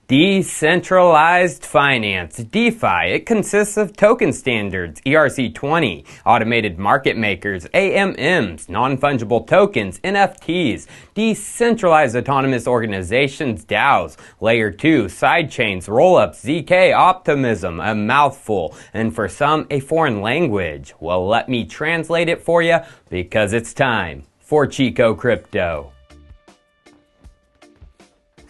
Decentralized finance, DeFi. It consists of token standards, ERC20, automated market makers, AMMs, non-fungible tokens, NFTs, decentralized autonomous organizations, DAOs, layer 2, sidechains, rollups, ZK, optimism, a mouthful, and for some, a foreign language. Well, let me translate it for you because it's time for Chico Crypto.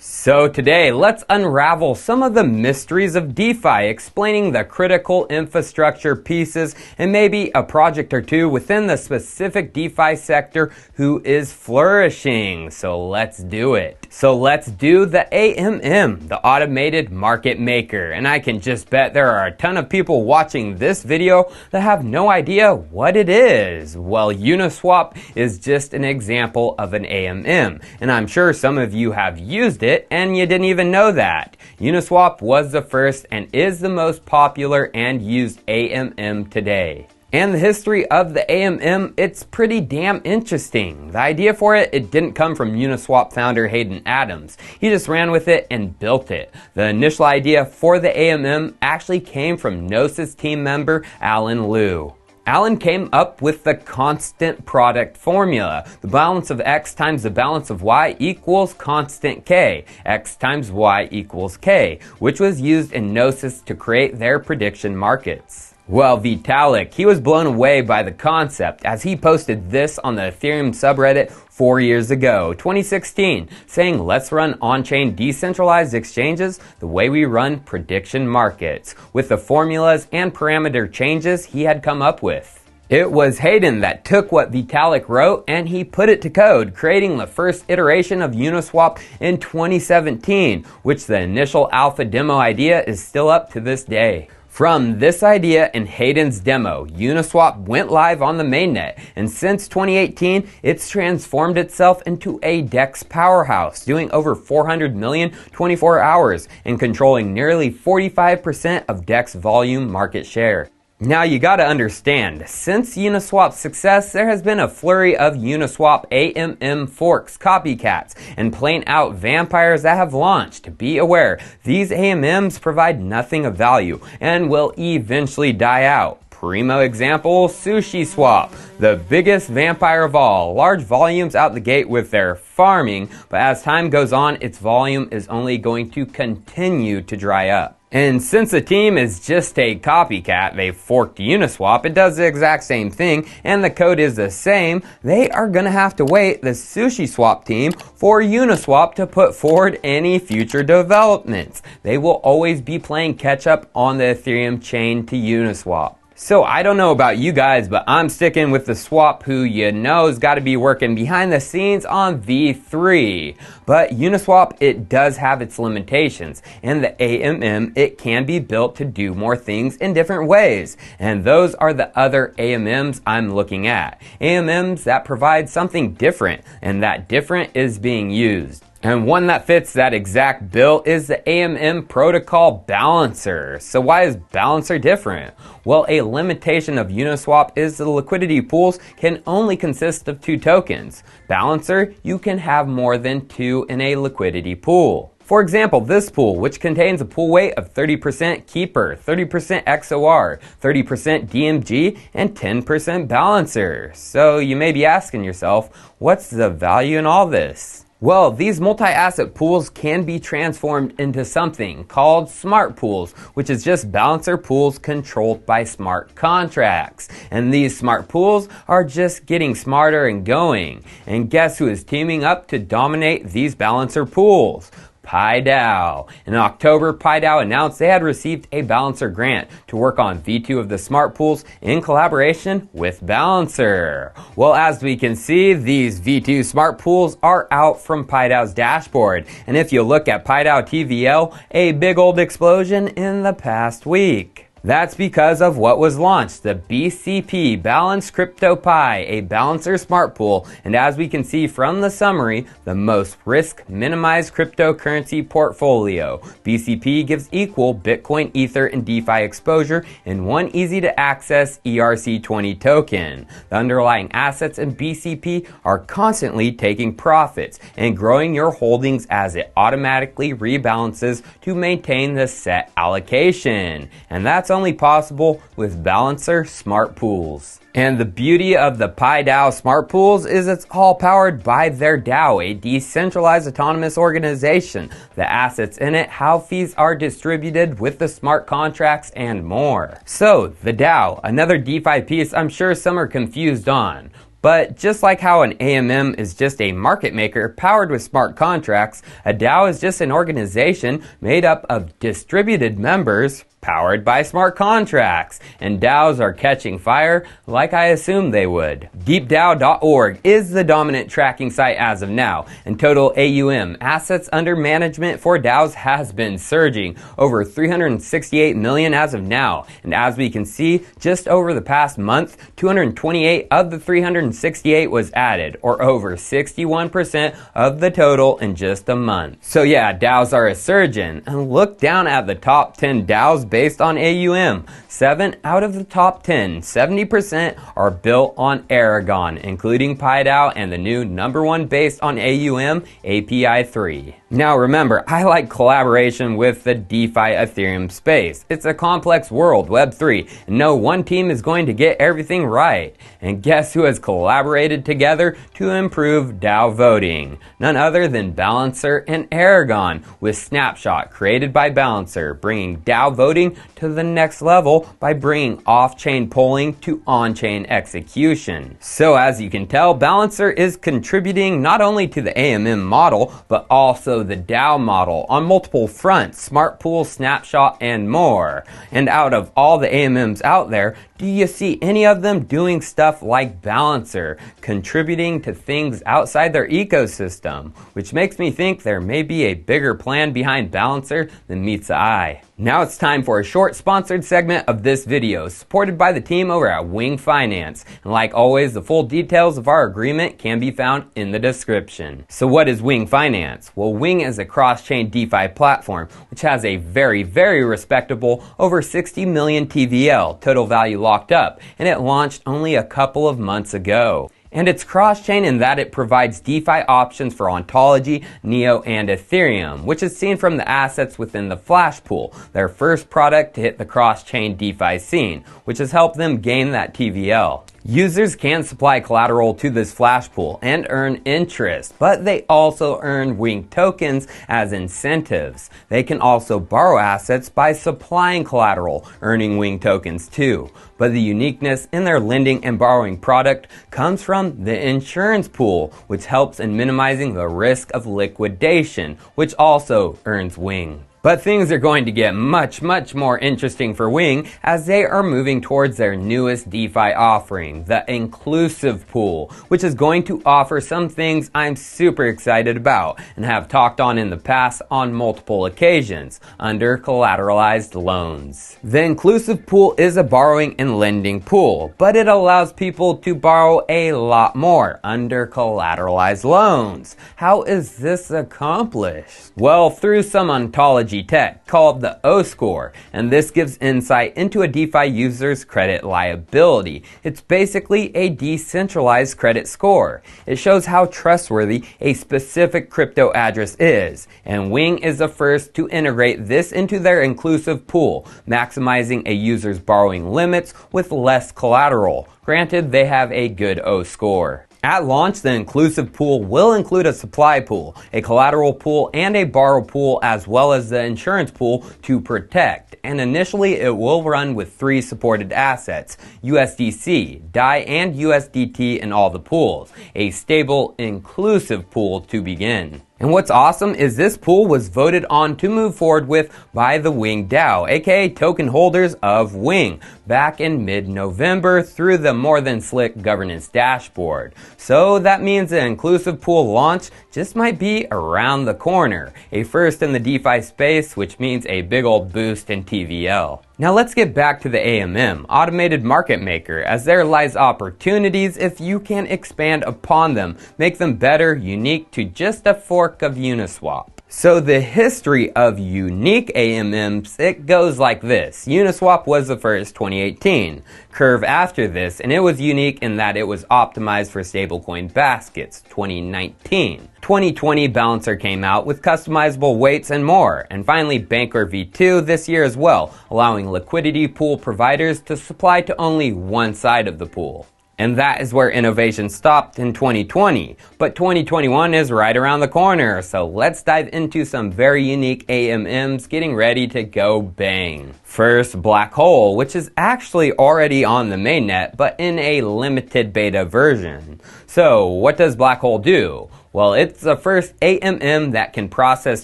So today, let's unravel some of the mysteries of DeFi, explaining the critical infrastructure pieces and maybe a project or two within the specific DeFi sector who is flourishing. So let's do it. So let's do the AMM, the automated market maker. And I can just bet there are a ton of people watching this video that have no idea what it is. Well, Uniswap is just an example of an AMM, and I'm sure some of you have used it and you didn't even know that. Uniswap was the first and is the most popular and used AMM today. And the history of the AMM, it's pretty damn interesting. The idea for it didn't come from Uniswap founder Hayden Adams. He just ran with it and built it. The initial idea for the AMM actually came from Gnosis team member Alan Liu. Alan came up with the constant product formula. The balance of x times the balance of y equals constant k. X times y equals k, which was used in Gnosis to create their prediction markets. Well, Vitalik, he was blown away by the concept as he posted this on the Ethereum subreddit 4 years ago, 2016, saying let's run on-chain decentralized exchanges the way we run prediction markets, with the formulas and parameter changes he had come up with. It was Hayden that took what Vitalik wrote and he put it to code, creating the first iteration of Uniswap in 2017, which the initial alpha demo idea is still up to this day. From this idea and Hayden's demo, Uniswap went live on the mainnet, and since 2018, it's transformed itself into a DEX powerhouse, doing over 400 million 24 hours and controlling nearly 45% of DEX volume market share. Now you gotta understand, since Uniswap's success, there has been a flurry of Uniswap AMM forks, copycats, and plain out vampires that have launched. Be aware, these AMMs provide nothing of value and will eventually die out. Primo example, SushiSwap, the biggest vampire of all. Large volumes out the gate with their farming, but as time goes on, its volume is only going to continue to dry up. And since the team is just a copycat, they forked Uniswap, it does the exact same thing, and the code is the same, they are gonna have to wait, the SushiSwap team, for Uniswap to put forward any future developments. They will always be playing catch up on the Ethereum chain to Uniswap. So I don't know about you guys, but I'm sticking with the swap who you know's got to be working behind the scenes on V3. But Uniswap, it does have its limitations, and the AMM, it can be built to do more things in different ways. And those are the other AMMs I'm looking at. AMMs that provide something different, and that different is being used. And one that fits that exact bill is the AMM protocol balancer. So why is balancer different? Well, a limitation of Uniswap is the liquidity pools can only consist of 2 tokens. Balancer, you can have more than 2 in a liquidity pool. For example, this pool, which contains a pool weight of 30% Keeper, 30% XOR, 30% DMG, and 10% balancer. So you may be asking yourself, what's the value in all this? Well, these multi-asset pools can be transformed into something called smart pools, which is just balancer pools controlled by smart contracts. And these smart pools are just getting smarter and going. And guess who is teaming up to dominate these balancer pools? PieDAO. In October, PieDAO announced they had received a Balancer grant to work on V2 of the smart pools in collaboration with Balancer. Well, as we can see, these V2 smart pools are out from PieDAO's dashboard. And if you look at PieDAO TVL, a big old explosion in the past week. That's because of what was launched, the BCP, Balanced Crypto Pi, a balancer smart pool, and as we can see from the summary, the most risk-minimized cryptocurrency portfolio. BCP gives equal Bitcoin, Ether, and DeFi exposure in one easy-to-access ERC20 token. The underlying assets in BCP are constantly taking profits and growing your holdings as it automatically rebalances to maintain the set allocation. And that's only possible with Balancer smart pools. And the beauty of the Pi DAO smart pools is it's all powered by their DAO, a decentralized autonomous organization. The assets in it, how fees are distributed with the smart contracts, and more. So, the DAO, another DeFi piece I'm sure some are confused on. But just like how an AMM is just a market maker powered with smart contracts, a DAO is just an organization made up of distributed members powered by smart contracts. And DAOs are catching fire like I assumed they would. DeepDAO.org is the dominant tracking site as of now, and total AUM, assets under management for DAOs, has been surging, over 368 million as of now. And as we can see, just over the past month, 228 of the 368 was added, or over 61% of the total in just a month. So yeah, DAOs are a surgeon. And look down at the top 10 DAOs based on AUM. 7 out of the top 10, 70%, are built on Aragon, including Pi DAO and the new #1 based on AUM, API 3. Now remember, I like collaboration with the DeFi Ethereum space. It's a complex world, Web3, and no one team is going to get everything right. And guess who has collaborated together to improve DAO voting? None other than Balancer and Aragon, with Snapshot, created by Balancer, bringing DAO voting to the next level by bringing off-chain polling to on-chain execution. So as you can tell, Balancer is contributing not only to the AMM model, but also the DAO model on multiple fronts, smart pool, snapshot, and more. And out of all the AMMs out there, do you see any of them doing stuff like Balancer, contributing to things outside their ecosystem? Which makes me think there may be a bigger plan behind Balancer than meets the eye. Now it's time for a short sponsored segment of this video, supported by the team over at Wing Finance. And like always, the full details of our agreement can be found in the description. So what is Wing Finance? Well, Wing is a cross-chain DeFi platform, which has a very, very respectable over 60 million TVL, total value locked up, and it launched only a couple of months ago. And it's cross-chain in that it provides DeFi options for Ontology, Neo, and Ethereum, which is seen from the assets within the Flash Pool, their first product to hit the cross-chain DeFi scene, which has helped them gain that TVL. Users can supply collateral to this Flash Pool and earn interest, but they also earn Wing tokens as incentives. They can also borrow assets by supplying collateral, earning Wing tokens too. But the uniqueness in their lending and borrowing product comes from the insurance pool, which helps in minimizing the risk of liquidation, which also earns Wing. But things are going to get much, much more interesting for Wing as they are moving towards their newest DeFi offering, the Inclusive Pool, which is going to offer some things I'm super excited about and have talked on in the past on multiple occasions, under collateralized loans. The Inclusive Pool is a borrowing and lending pool, but it allows people to borrow a lot more under collateralized loans. How is this accomplished? Well, through some Ontology tech called the O-score, and this gives insight into a DeFi user's credit liability. It's basically a decentralized credit score. It shows how trustworthy a specific crypto address is, and Wing is the first to integrate this into their inclusive pool, maximizing a user's borrowing limits with less collateral. Granted, they have a good O-score. At launch, the inclusive pool will include a supply pool, a collateral pool, and a borrow pool, as well as the insurance pool to protect. And initially, it will run with 3 supported assets, USDC, DAI, and USDT in all the pools, a stable, inclusive pool to begin. And what's awesome is this pool was voted on to move forward with by the Wing DAO, aka token holders of Wing, back in mid-November through the More Than Slick governance dashboard. So that means the inclusive pool launch just might be around the corner, a first in the DeFi space, which means a big old boost in TVL. Now let's get back to the AMM, Automated Market Maker, as there lies opportunities if you can expand upon them, make them better, unique to just a fork of Uniswap. So the history of unique AMMs, it goes like this. Uniswap was the first, 2018. Curve after this, and it was unique in that it was optimized for stablecoin baskets, 2019. 2020 Balancer came out with customizable weights and more. And finally Banker V2 this year as well, allowing liquidity pool providers to supply to only one side of the pool. And that is where innovation stopped in 2020. But 2021 is right around the corner, so let's dive into some very unique AMMs getting ready to go bang. First, Black Hole, which is actually already on the mainnet, but in a limited beta version. So, what does Black Hole do? Well, it's the first AMM that can process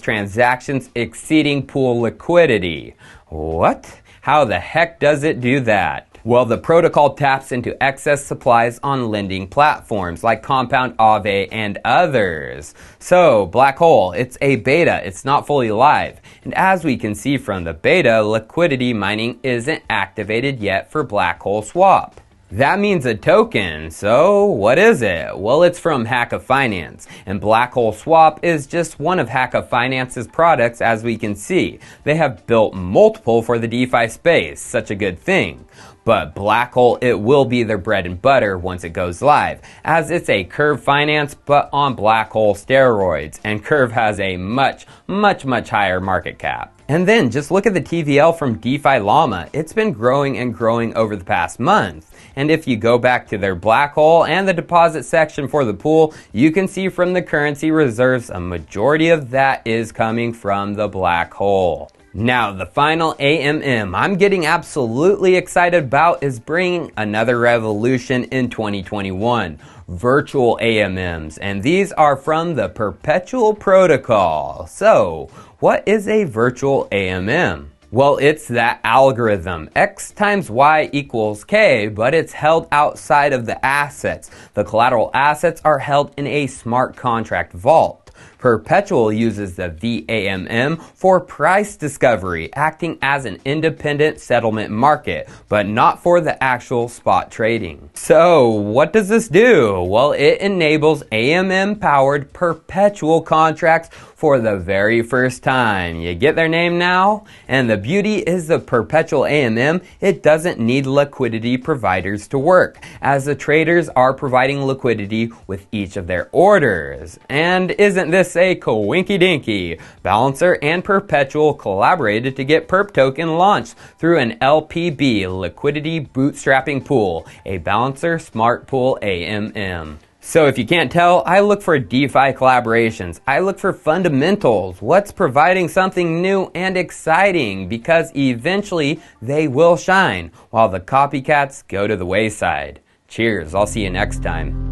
transactions exceeding pool liquidity. What? How the heck does it do that? Well, the protocol taps into excess supplies on lending platforms like Compound, Aave, and others. So, Black Hole, it's a beta, it's not fully live. And as we can see from the beta, liquidity mining isn't activated yet for Black Hole Swap. That means a token, so what is it? Well, it's from Hack of Finance, and Black Hole Swap is just one of Hack of Finance's products as we can see. They have built multiple for the DeFi space, such a good thing. But Black Hole, it will be their bread and butter once it goes live, as it's a Curve finance but on Black Hole steroids, and Curve has a much higher market cap. And then just look at the TVL from DeFi Llama. It's been growing and growing over the past month. And if you go back to their Black Hole and the deposit section for the pool, you can see from the currency reserves a majority of that is coming from the Black Hole. Now, the final AMM I'm getting absolutely excited about is bringing another revolution in 2021. Virtual AMMs, and these are from the Perpetual Protocol. So, what is a virtual AMM? Well, it's that algorithm, X times Y equals K, but it's held outside of the assets. The collateral assets are held in a smart contract vault. Perpetual uses the VAMM for price discovery, acting as an independent settlement market, but not for the actual spot trading. So, what does this do? Well, it enables AMM-powered perpetual contracts for the very first time. You get their name now? And the beauty is the Perpetual AMM, it doesn't need liquidity providers to work, as the traders are providing liquidity with each of their orders. And isn't this a coinky-dinky? Balancer and Perpetual collaborated to get Perp token launched through an LPB, Liquidity Bootstrapping Pool, a Balancer Smart Pool AMM. So if you can't tell, I look for DeFi collaborations. I look for fundamentals. What's providing something new and exciting? Because eventually they will shine, while the copycats go to the wayside. Cheers, I'll see you next time.